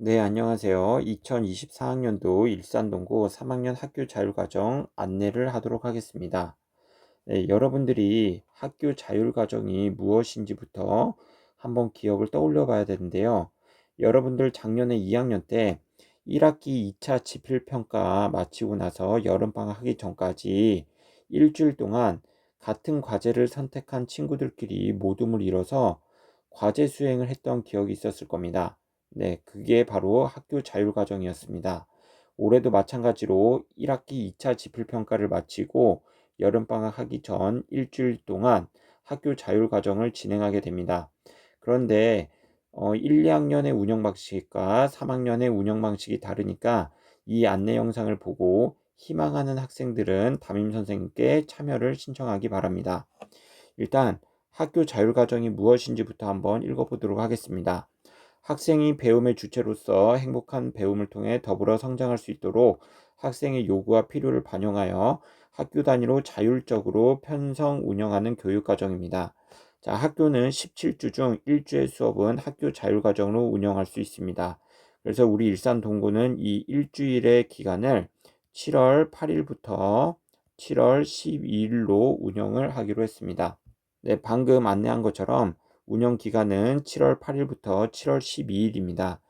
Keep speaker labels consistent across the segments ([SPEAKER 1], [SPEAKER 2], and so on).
[SPEAKER 1] 네, 안녕하세요. 2024학년도 일산동고 3학년 학교 자율과정 안내를 하도록 하겠습니다. 네, 여러분들이 학교 자율과정이 무엇인지부터 한번 기억을 떠올려 봐야 되는데요. 여러분들 작년에 2학년 때 1학기 2차 지필평가 마치고 나서 여름방학 하기 전까지 일주일 동안 같은 과제를 선택한 친구들끼리 모둠을 이뤄서 과제 수행을 했던 기억이 있었을 겁니다. 네, 그게 바로 학교 자율과정이었습니다. 올해도 마찬가지로 1학기 2차 지필평가를 마치고 여름방학 하기 전 일주일 동안 학교 자율과정을 진행하게 됩니다. 그런데 1, 2학년의 운영 방식과 3학년의 운영 방식이 다르니까 이 안내 영상을 보고 희망하는 학생들은 담임 선생님께 참여를 신청하기 바랍니다. 일단 학교 자율과정이 무엇인지부터 한번 읽어보도록 하겠습니다. 학생이 배움의 주체로서 행복한 배움을 통해 더불어 성장할 수 있도록 학생의 요구와 필요를 반영하여 학교 단위로 자율적으로 편성 운영하는 교육과정입니다. 자, 학교는 17주 중 1주의 수업은 학교 자율과정으로 운영할 수 있습니다. 그래서 우리 일산 동구는 이 일주일의 기간을 7월 8일부터 7월 12일로 운영을 하기로 했습니다. 네, 방금 안내한 것처럼 운영 기간은 7월 8일부터 7월 12일입니다.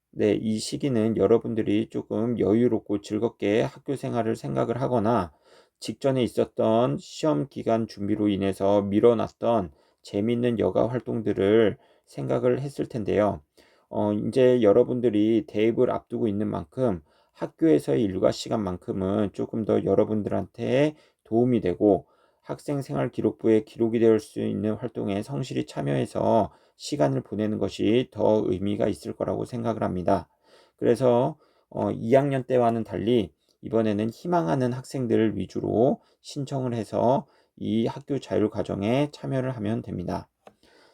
[SPEAKER 1] 네, 이 시기는 여러분들이 조금 여유롭고 즐겁게 학교 생활을 생각을 하거나 직전에 있었던 시험 기간 준비로 인해서 미뤄놨던 재미있는 여가 활동들을 생각을 했을 텐데요. 이제 여러분들이 대입을 앞두고 있는 만큼 학교에서의 일과 시간만큼은 조금 더 여러분들한테 도움이 되고 학생생활기록부에 기록이 될 수 있는 활동에 성실히 참여해서 시간을 보내는 것이 더 의미가 있을 거라고 생각을 합니다. 그래서 2학년 때와는 달리 이번에는 희망하는 학생들을 위주로 신청을 해서 이 학교 자율 과정에 참여를 하면 됩니다.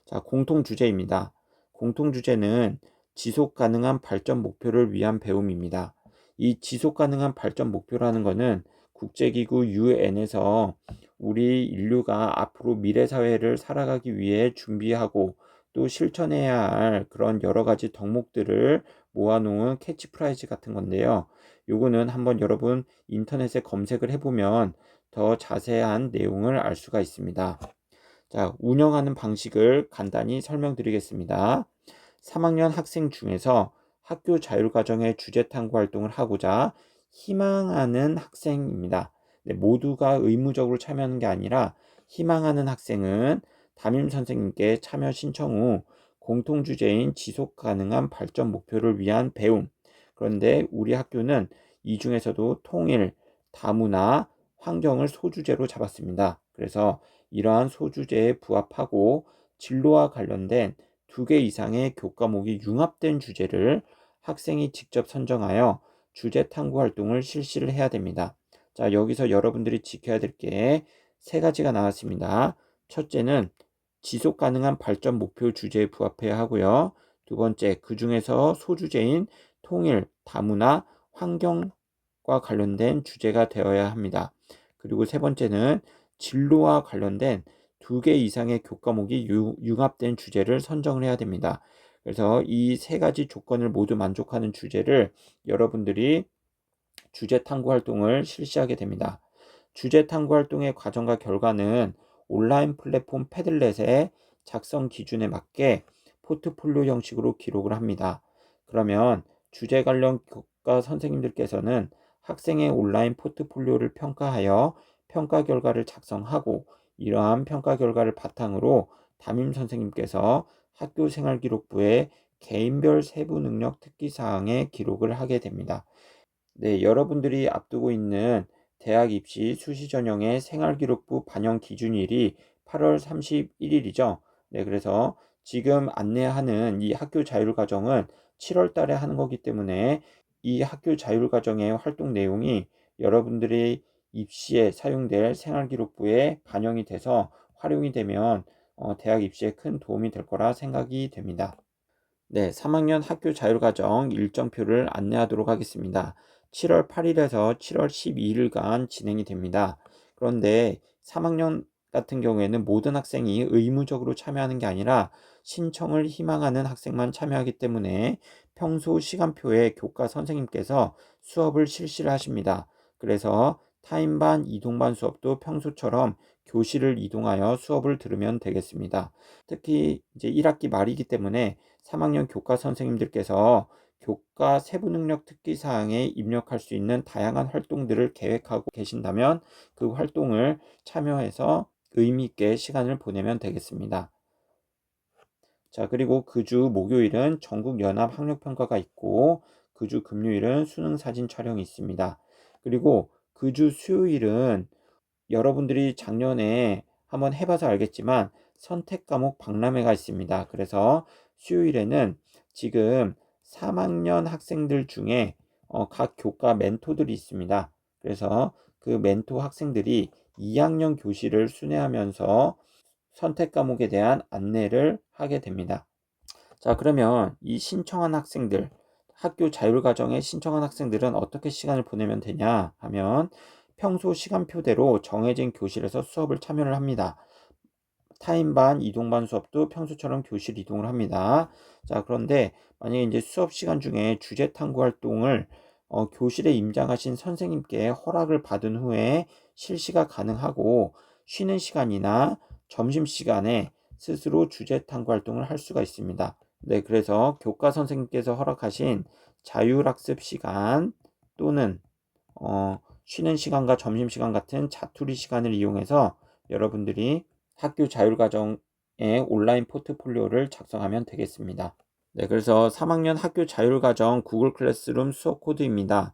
[SPEAKER 1] 자, 공통 주제입니다. 공통 주제는 지속 가능한 발전 목표를 위한 배움입니다. 이 지속 가능한 발전 목표라는 것은 국제기구 UN에서 우리 인류가 앞으로 미래 사회를 살아가기 위해 준비하고 또 실천해야 할 그런 여러 가지 덕목들을 모아놓은 캐치프라이즈 같은 건데요. 요거는 한번 여러분 인터넷에 검색을 해보면 더 자세한 내용을 알 수가 있습니다. 자, 운영하는 방식을 간단히 설명드리겠습니다. 3학년 학생 중에서 학교 자율과정의 주제 탐구 활동을 하고자 희망하는 학생입니다. 네, 모두가 의무적으로 참여하는 게 아니라 희망하는 학생은 담임 선생님께 참여 신청 후 공통 주제인 지속 가능한 발전 목표를 위한 배움. 그런데 우리 학교는 이 중에서도 통일, 다문화, 환경을 소주제로 잡았습니다. 그래서 이러한 소주제에 부합하고 진로와 관련된 2개 이상의 교과목이 융합된 주제를 학생이 직접 선정하여 주제 탐구 활동을 실시를 해야 됩니다. 자, 여기서 여러분들이 지켜야 될 게 3가지가 나왔습니다. 첫째는 지속 가능한 발전 목표 주제에 부합해야 하고요. 두 번째, 그 중에서 소주제인 통일, 다문화, 환경과 관련된 주제가 되어야 합니다. 그리고 세 번째는 진로와 관련된 2개 이상의 교과목이 융합된 주제를 선정을 해야 됩니다. 그래서 이 3가지 조건을 모두 만족하는 주제를 여러분들이 주제 탐구 활동을 실시하게 됩니다. 주제 탐구 활동의 과정과 결과는 온라인 플랫폼 패들렛의 작성 기준에 맞게 포트폴리오 형식으로 기록을 합니다. 그러면 주제 관련 교과 선생님들께서는 학생의 온라인 포트폴리오를 평가하여 평가 결과를 작성하고 이러한 평가 결과를 바탕으로 담임 선생님께서 학교 생활기록부에 개인별 세부 능력 특기 사항에 기록을 하게 됩니다. 네, 여러분들이 앞두고 있는 대학 입시 수시 전형의 생활기록부 반영 기준일이 8월 31일이죠. 네, 그래서 지금 안내하는 이 학교 자율과정은 7월 달에 하는 거기 때문에 이 학교 자율과정의 활동 내용이 여러분들이 입시에 사용될 생활기록부에 반영이 돼서 활용이 되면 대학 입시에 큰 도움이 될 거라 생각이 됩니다. 네, 3학년 학교 자율과정 일정표를 안내하도록 하겠습니다. 7월 8일에서 7월 12일간 진행이 됩니다. 그런데 3학년 같은 경우에는 모든 학생이 의무적으로 참여하는 게 아니라 신청을 희망하는 학생만 참여하기 때문에 평소 시간표에 교과 선생님께서 수업을 실시를 하십니다. 그래서 타임반, 이동반 수업도 평소처럼 교실을 이동하여 수업을 들으면 되겠습니다. 특히 이제 1학기 말이기 때문에 3학년 교과 선생님들께서 교과 세부 능력 특기 사항에 입력할 수 있는 다양한 활동들을 계획하고 계신다면 그 활동을 참여해서 의미 있게 시간을 보내면 되겠습니다. 자, 그리고 그 주 목요일은 전국 연합 학력 평가가 있고 그 주 금요일은 수능 사진 촬영이 있습니다. 그리고 그 주 수요일은 여러분들이 작년에 한번 해봐서 알겠지만 선택 과목 박람회가 있습니다. 그래서 수요일에는 지금 3학년 학생들 중에 각 교과 멘토들이 있습니다. 그래서 그 멘토 학생들이 2학년 교실을 순회하면서 선택 과목에 대한 안내를 하게 됩니다. 자, 그러면 이 신청한 학생들, 학교 자율과정에 신청한 학생들은 어떻게 시간을 보내면 되냐 하면 평소 시간표대로 정해진 교실에서 수업을 참여를 합니다. 타임반, 이동반 수업도 평소처럼 교실 이동을 합니다. 자, 그런데 만약에 이제 수업 시간 중에 주제 탐구 활동을 교실에 임장하신 선생님께 허락을 받은 후에 실시가 가능하고 쉬는 시간이나 점심시간에 스스로 주제 탐구 활동을 할 수가 있습니다. 네, 그래서 교과 선생님께서 허락하신 자율학습 시간 또는 쉬는 시간과 점심시간 같은 자투리 시간을 이용해서 여러분들이 학교 자율과정의 온라인 포트폴리오를 작성하면 되겠습니다. 네, 그래서 3학년 학교 자율과정 구글 클래스룸 수업 코드입니다.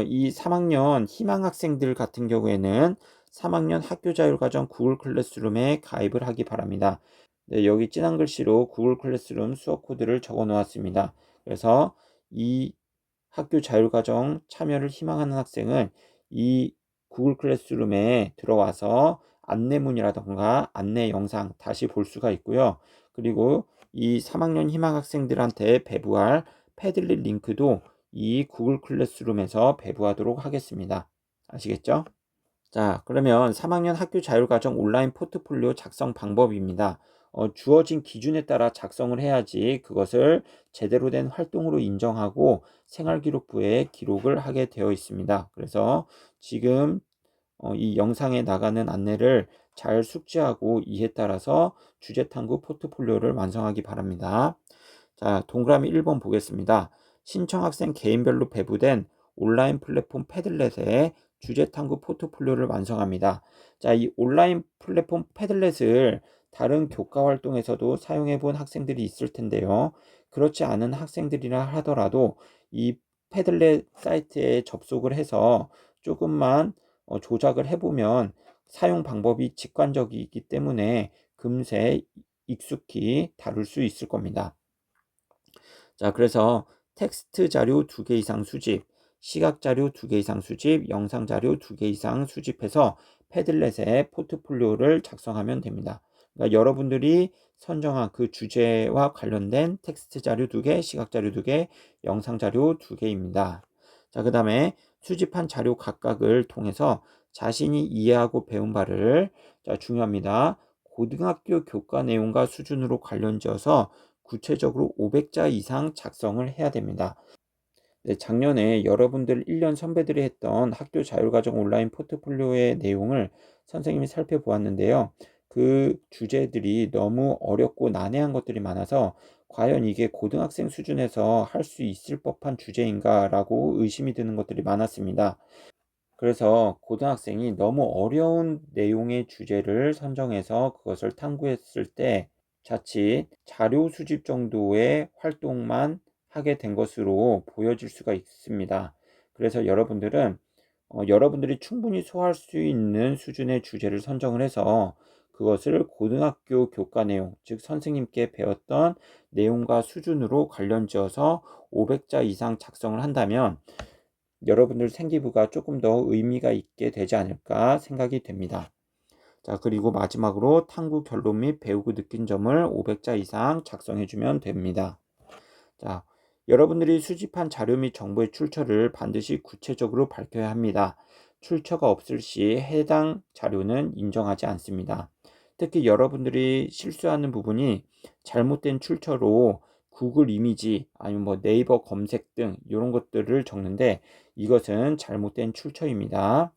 [SPEAKER 1] 이 3학년 희망 학생들 같은 경우에는 3학년 학교 자율과정 구글 클래스룸에 가입을 하기 바랍니다. 네, 여기 진한 글씨로 구글 클래스룸 수업 코드를 적어 놓았습니다. 그래서 이 학교 자율과정 참여를 희망하는 학생은 이 구글 클래스룸에 들어와서 안내문이라던가 안내 영상 다시 볼 수가 있고요. 그리고 이 3학년 희망 학생들한테 배부할 패들릿 링크도 이 구글 클래스룸에서 배부하도록 하겠습니다. 아시겠죠? 자, 그러면 3학년 학교 자율과정 온라인 포트폴리오 작성 방법입니다. 주어진 기준에 따라 작성을 해야지 그것을 제대로 된 활동으로 인정하고 생활기록부에 기록을 하게 되어 있습니다. 그래서 지금 이 영상에 나가는 안내를 잘 숙지하고 이에 따라서 주제탐구 포트폴리오를 완성하기 바랍니다. 자, 동그라미 1번 보겠습니다. 신청학생 개인별로 배부된 온라인 플랫폼 패들렛에 주제탐구 포트폴리오를 완성합니다. 자, 이 온라인 플랫폼 패들렛을 다른 교과 활동에서도 사용해 본 학생들이 있을 텐데요. 그렇지 않은 학생들이라 하더라도 이 패들렛 사이트에 접속을 해서 조금만 조작을 해보면 사용 방법이 직관적이기 때문에 금세 익숙히 다룰 수 있을 겁니다. 자, 그래서 텍스트 자료 2개 이상 수집, 시각 자료 2개 이상 수집, 영상 자료 2개 이상 수집해서 패들렛에 포트폴리오를 작성하면 됩니다. 그러니까 여러분들이 선정한 그 주제와 관련된 텍스트 자료 2개, 시각 자료 2개, 영상 자료 2개입니다. 자, 그 다음에 수집한 자료 각각을 통해서 자신이 이해하고 배운 바를, 자, 중요합니다. 고등학교 교과 내용과 수준으로 관련지어서 구체적으로 500자 이상 작성을 해야 됩니다. 네, 작년에 여러분들 1년 선배들이 했던 학교 자율과정 온라인 포트폴리오의 내용을 선생님이 살펴보았는데요. 그 주제들이 너무 어렵고 난해한 것들이 많아서 과연 이게 고등학생 수준에서 할 수 있을 법한 주제인가 라고 의심이 드는 것들이 많았습니다. 그래서 고등학생이 너무 어려운 내용의 주제를 선정해서 그것을 탐구했을 때 자칫 자료 수집 정도의 활동만 하게 된 것으로 보여질 수가 있습니다. 그래서 여러분들은 여러분들이 충분히 소화할 수 있는 수준의 주제를 선정을 해서 그것을 고등학교 교과 내용, 즉 선생님께 배웠던 내용과 수준으로 관련지어서 500자 이상 작성을 한다면 여러분들 생기부가 조금 더 의미가 있게 되지 않을까 생각이 됩니다. 자, 그리고 마지막으로 탐구 결론 및 배우고 느낀 점을 500자 이상 작성해 주면 됩니다. 자, 여러분들이 수집한 자료 및 정보의 출처를 반드시 구체적으로 밝혀야 합니다. 출처가 없을 시 해당 자료는 인정하지 않습니다. 특히 여러분들이 실수하는 부분이 잘못된 출처로 구글 이미지 아니면 뭐 네이버 검색 등 이런 것들을 적는데 이것은 잘못된 출처입니다.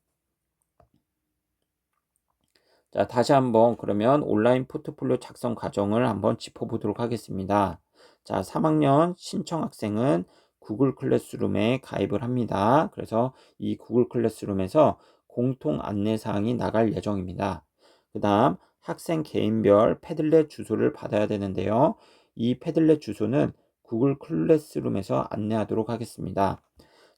[SPEAKER 1] 자, 다시 한번 그러면 온라인 포트폴리오 작성 과정을 한번 짚어보도록 하겠습니다. 자, 3학년 신청 학생은 구글 클래스룸에 가입을 합니다. 그래서 이 구글 클래스룸에서 공통 안내 사항이 나갈 예정입니다. 그 다음 학생 개인별 패들렛 주소를 받아야 되는데요. 이 패들렛 주소는 구글 클래스룸에서 안내하도록 하겠습니다.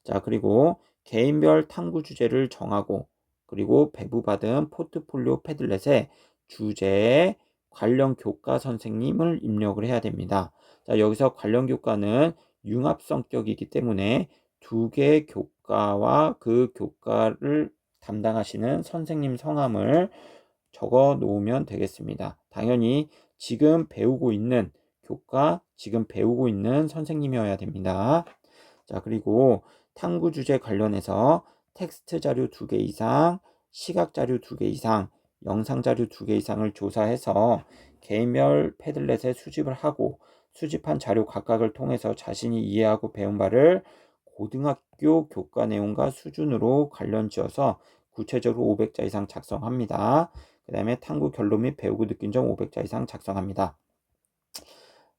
[SPEAKER 1] 자, 그리고 개인별 탐구 주제를 정하고 그리고 배부받은 포트폴리오 패들렛에 주제에 관련 교과 선생님을 입력을 해야 됩니다. 자, 여기서 관련 교과는 융합 성격이기 때문에 두 개의 교과와 그 교과를 담당하시는 선생님 성함을 적어 놓으면 되겠습니다. 당연히 지금 배우고 있는 교과, 지금 배우고 있는 선생님이어야 됩니다. 자, 그리고 탐구 주제 관련해서 텍스트 자료 2개 이상, 시각 자료 2개 이상, 영상 자료 2개 이상을 조사해서 개인별 패들렛에 수집을 하고 수집한 자료 각각을 통해서 자신이 이해하고 배운 바를 고등학교 교과 내용과 수준으로 관련 지어서 구체적으로 500자 이상 작성합니다. 그 다음에 탐구 결론 및 배우고 느낀 점 500자 이상 작성합니다.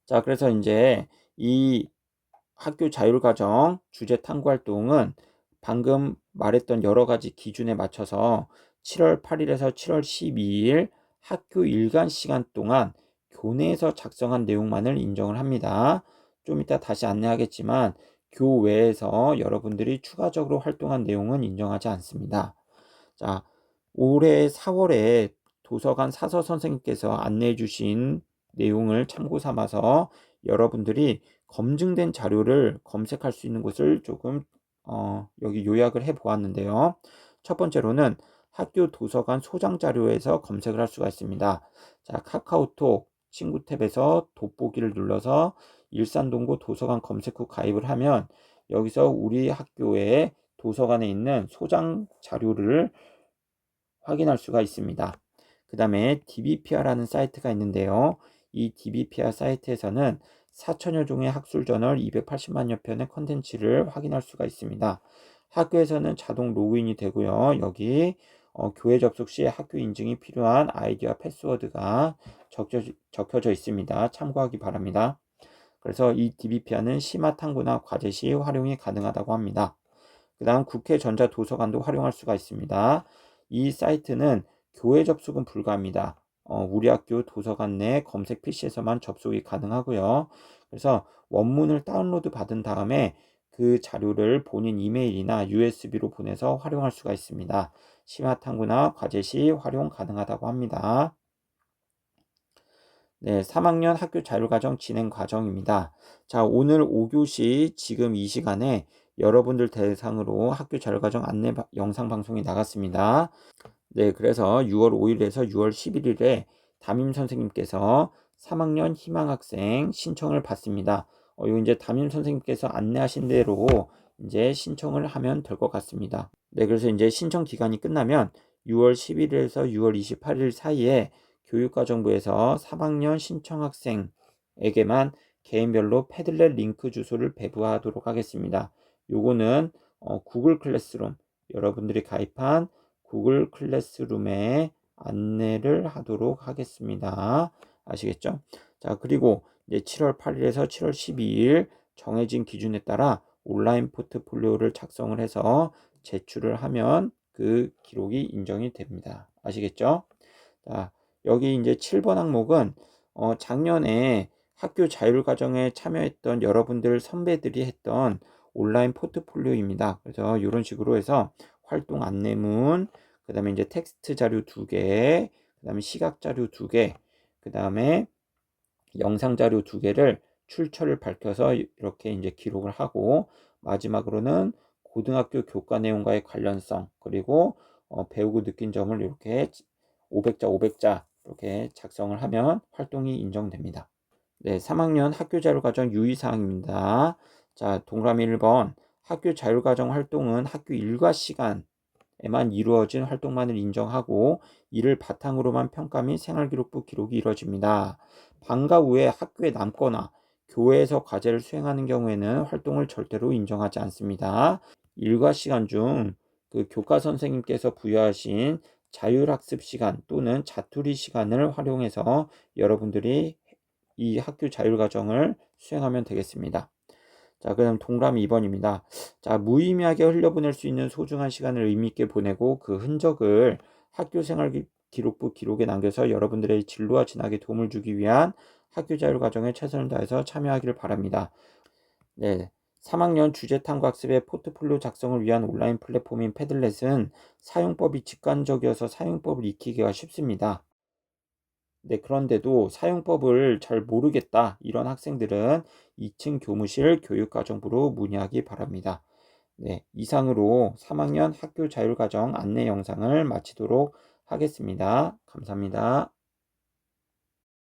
[SPEAKER 1] 자, 그래서 이제 이 학교 자율과정 주제 탐구 활동은 방금 말했던 여러 가지 기준에 맞춰서 7월 8일에서 7월 12일 학교 일간 시간 동안 교내에서 작성한 내용만을 인정을 합니다. 좀 이따 다시 안내하겠지만 교외에서 여러분들이 추가적으로 활동한 내용은 인정하지 않습니다. 자, 올해 4월에 도서관 사서 선생님께서 안내해 주신 내용을 참고 삼아서 여러분들이 검증된 자료를 검색할 수 있는 곳을 조금 여기 요약을 해 보았는데요. 첫 번째로는 학교 도서관 소장 자료에서 검색을 할 수가 있습니다. 자, 카카오톡 친구 탭에서 돋보기를 눌러서 일산동고 도서관 검색 후 가입을 하면 여기서 우리 학교의 도서관에 있는 소장 자료를 확인할 수가 있습니다. 그 다음에 DBPR라는 사이트가 있는데요. 이 DBPR 사이트에서는 4천여 종의 학술저널 280만여 편의 컨텐츠를 확인할 수가 있습니다. 학교에서는 자동 로그인이 되고요. 여기 교회 접속 시 학교 인증이 필요한 아이디와 패스워드가 적혀져 있습니다. 참고하기 바랍니다. 그래서 이 DBPR는 심화 탐구나 과제 시 활용이 가능하다고 합니다. 그 다음 국회 전자도서관도 활용할 수가 있습니다. 이 사이트는 교회 접속은 불가합니다. 우리 학교 도서관 내 검색 PC에서만 접속이 가능하고요. 그래서 원문을 다운로드 받은 다음에 그 자료를 본인 이메일이나 USB로 보내서 활용할 수가 있습니다. 심화 탐구나 과제 시 활용 가능하다고 합니다. 네, 3학년 학교 자율과정 진행 과정입니다. 자, 오늘 5교시 지금 이 시간에 여러분들 대상으로 학교 자율과정 안내 영상 방송이 나갔습니다. 네, 그래서 6월 5일에서 6월 11일에 담임 선생님께서 3학년 희망학생 신청을 받습니다. 요 이제 담임 선생님께서 안내하신 대로 이제 신청을 하면 될 것 같습니다. 네, 그래서 이제 신청 기간이 끝나면 6월 11일에서 6월 28일 사이에 교육과정부에서 3학년 신청학생에게만 개인별로 패들렛 링크 주소를 배부하도록 하겠습니다. 요거는 구글 클래스룸 여러분들이 가입한 구글 클래스룸에 안내를 하도록 하겠습니다. 아시겠죠? 자, 그리고 이제 7월 8일에서 7월 12일 정해진 기준에 따라 온라인 포트폴리오를 작성을 해서 제출을 하면 그 기록이 인정이 됩니다. 아시겠죠? 자, 여기 이제 7번 항목은 작년에 학교 자율과정에 참여했던 여러분들 선배들이 했던 온라인 포트폴리오입니다. 그래서 이런 식으로 해서 활동 안내문, 그 다음에 이제 텍스트 자료 2개, 그 다음에 시각 자료 2개, 그 다음에 영상 자료 2개를 출처를 밝혀서 이렇게 이제 기록을 하고 마지막으로는 고등학교 교과 내용과의 관련성 그리고 배우고 느낀 점을 이렇게 500자 500자 이렇게 작성을 하면 활동이 인정됩니다. 네, 3학년 학교 자율과정 유의사항입니다. 자, 동그라미 1번 학교 자율과정 활동은 학교 일과 시간에만 이루어진 활동만을 인정하고 이를 바탕으로만 평가 및 생활기록부 기록이 이루어집니다. 방과 후에 학교에 남거나 교회에서 과제를 수행하는 경우에는 활동을 절대로 인정하지 않습니다. 일과 시간 중 그 교과 선생님께서 부여하신 자율학습 시간 또는 자투리 시간을 활용해서 여러분들이 이 학교 자율과정을 수행하면 되겠습니다. 자, 그럼 동그라미 2번입니다. 자, 무의미하게 흘려보낼 수 있는 소중한 시간을 의미 있게 보내고 그 흔적을 학교 생활 기록부 기록에 남겨서 여러분들의 진로와 진학에 도움을 주기 위한 학교 자율 과정에 최선을 다해서 참여하기를 바랍니다. 네. 3학년 주제 탐구 학습의 포트폴리오 작성을 위한 온라인 플랫폼인 패들렛은 사용법이 직관적이어서 사용법을 익히기가 쉽습니다. 네, 그런데도 사용법을 잘 모르겠다. 이런 학생들은 2층 교무실 교육과정부로 문의하기 바랍니다. 네, 이상으로 3학년 학교 자율과정 안내 영상을 마치도록 하겠습니다. 감사합니다.